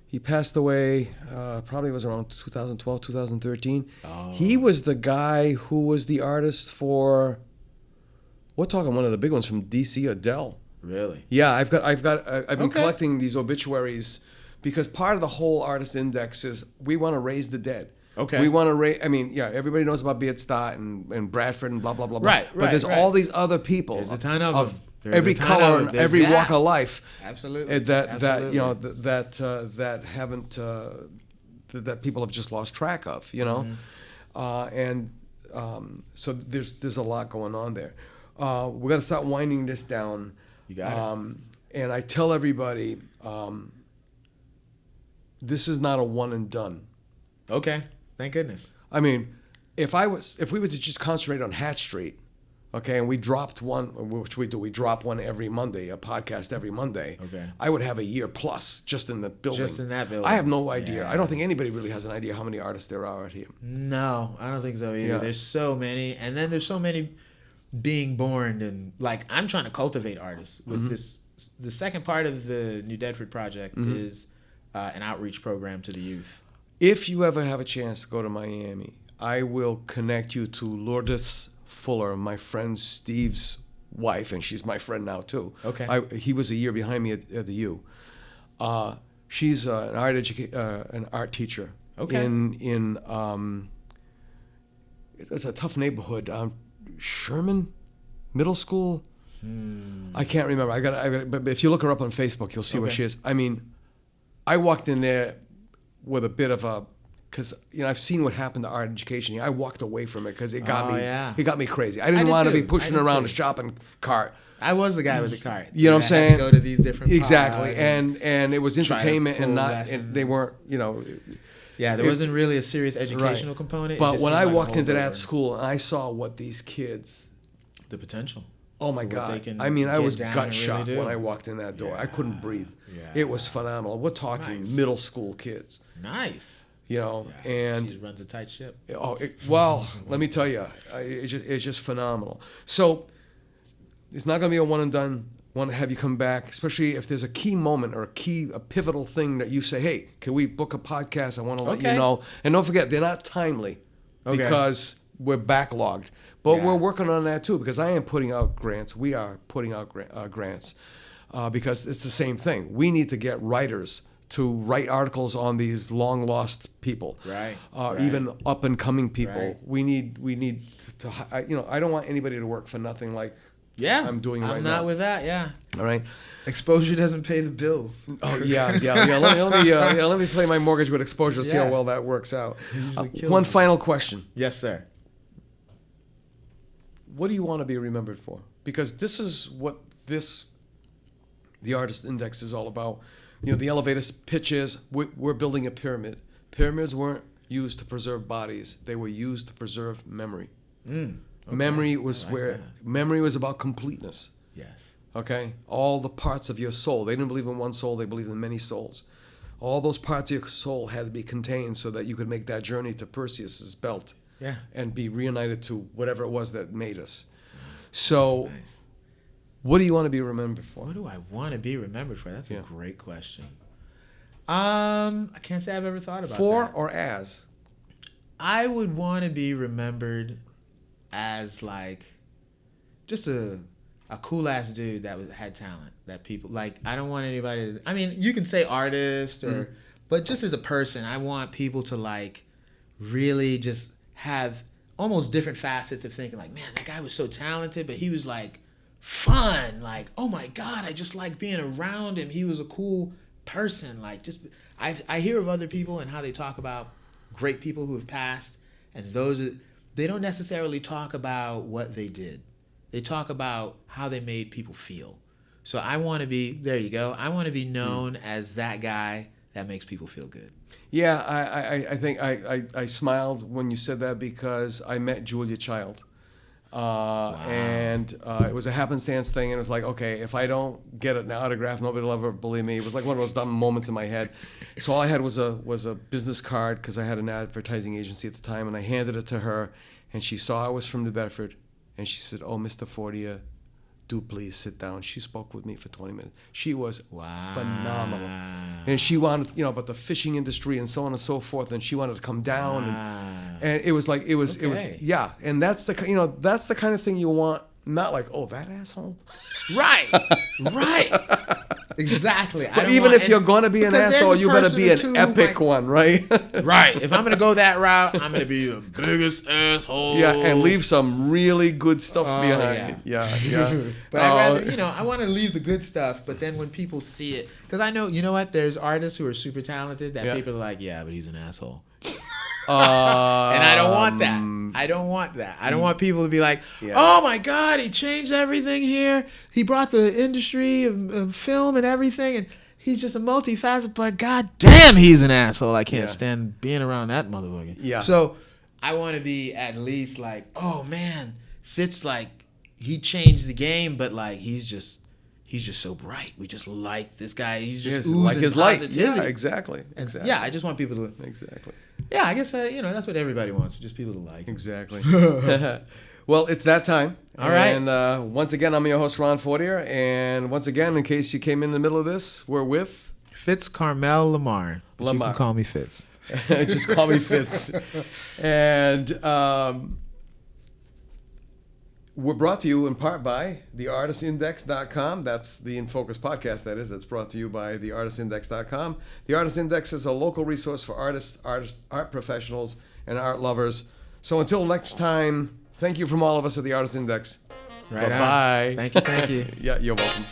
He passed away, probably was around 2012, 2013. Oh. He was the guy who was the artist for, we're talking one of the big ones from DC, Adele. Really? Yeah, I've been collecting these obituaries because part of the whole artist index is we want to raise the dead. Okay. We want to raise, everybody knows about Beardstadt and Bradford and blah, blah, blah, blah. Right, but there's all these other people. There's a ton of them. Every color and every walk of life. Absolutely. That haven't that people have just lost track of, so there's a lot going on there. We're gonna start winding this down. You got it. And I tell everybody, this is not a one and done. Okay. Thank goodness. I mean, if we were to just concentrate on Hat Street. Okay, and we dropped one, which we do. We drop one every Monday, a podcast every Monday. Okay. I would have a year plus just in the building. Just in that building. I have no idea. Yeah. I don't think anybody really has an idea how many artists there are out here. No, I don't think so either. Yeah. There's so many, and then there's so many being born, and like I'm trying to cultivate artists with this. The second part of the New Deadford project is an outreach program to the youth. If you ever have a chance to go to Miami, I will connect you to Lourdes Fuller, my friend Steve's wife, and she's my friend now too. Okay. He was a year behind me at the U. She's an art teacher. Okay. In it's a tough neighborhood. Sherman Middle School. I can't remember. I got. But if you look her up on Facebook, you'll see where she is. I mean, I walked in there with a bit of a. Because I've seen what happened to art education. I walked away from it because it got me. Yeah. It got me crazy. I didn't want to be pushing around a shopping cart. I was the guy with the cart. You know what I'm saying? Had to go to these different exactly, and it was entertainment and they weren't. Yeah, there wasn't really a serious educational component. But when I walked into that school and I saw what these kids, the potential. Oh my God! I mean, I was gut shot when I walked in that door. I couldn't breathe. Yeah. It was phenomenal. We're talking middle school kids. Nice. And she runs a tight ship. Let me tell you, it's just phenomenal. So it's not going to be a one and done. Want to have you come back, especially if there's a key moment or a pivotal thing that you say, hey, can we book a podcast? I want to let you know. And don't forget, they're not timely because we're backlogged. But we're working on that too, because I am putting out grants. We are putting out grants because it's the same thing. We need to get writers to write articles on these long lost people, right? Even up and coming people. Right. We need to. I don't want anybody to work for nothing like I'm doing right now. I'm not with that. Yeah. All right. Exposure doesn't pay the bills. Oh yeah. Let me play my mortgage with exposure. See how well that works out. One final question. Yes, sir. What do you want to be remembered for? Because this is what the Artist Index is all about. The elevator pitch is we're building a pyramid. Pyramids weren't used to preserve bodies; they were used to preserve memory. Okay. Memory was memory was about completeness. Yes. Okay, all the parts of your soul. They didn't believe in one soul; they believed in many souls. All those parts of your soul had to be contained so that you could make that journey to Perseus's belt. Yeah. And be reunited to whatever it was that made us. So, what do you want to be remembered for? What do I want to be remembered for? That's a great question. I can't say I've ever thought about for that. Or as? I would want to be remembered as like just a cool ass dude that had talent that people like. I don't want anybody to, I mean, you can say artist or but just as a person, I want people to like really just have almost different facets of thinking like, man, that guy was so talented, but he was like fun. Like, oh my God, I just like being around him. He was a cool person. Like, just I hear of other people and how they talk about great people who have passed, and they don't necessarily talk about what they did. They talk about how they made people feel. So I want to be, there you go. I want to be known as that guy that makes people feel good. Yeah, I think I smiled when you said that because I met Julia Child. And it was a happenstance thing, and it was like, okay, if I don't get an autograph, nobody will ever believe me. It was like one of those dumb moments in my head. So all I had was a business card because I had an advertising agency at the time, and I handed it to her, and she saw I was from New Bedford, and she said, "Oh, Mr. Fortier, do please sit down." She spoke with me for 20 minutes. She was phenomenal. And she wanted, about the fishing industry and so on and so forth, and she wanted to come down. And it was like, it was, yeah. And that's the kind of thing you want, not like, oh, that asshole. Right. Exactly. But even if you're going to be an asshole, you better be an epic one, right? Right. If I'm going to go that route, I'm going to be the biggest asshole. Yeah, and leave some really good stuff behind. Yeah. But I'd rather, I want to leave the good stuff, but then when people see it, because I know, you know what, there's artists who are super talented that people are like, yeah, but he's an asshole. And I don't want that. I don't want that. I don't want people to be like, oh my God, he changed everything here. He brought the industry of film and everything, and he's just a multifaceted, but God damn, he's an asshole. I can't stand being around that motherfucker. Yeah. So I want to be at least like, oh man, Fitz, like, he changed the game, but like, he's just so bright. We just like this guy. He's just oozing like his positivity. Yeah, exactly. Yeah, I just want people to. Exactly. Yeah, I guess that's what everybody wants. Just people to like. Exactly. Well, it's that time. All right. And once again, I'm your host, Ron Fortier. And once again, in case you came in the middle of this, we're with Fitzcarmel LaMarre. You can call me Fitz. Just call me Fitz. And we're brought to you in part by theartistindex.com. That's the In Focus podcast, that is. That's brought to you by theartistindex.com. The Artist Index is a local resource for artists, art professionals, and art lovers. So until next time, thank you from all of us at the Artist Index. Right. Bye-bye. Thank you. Yeah, you're welcome.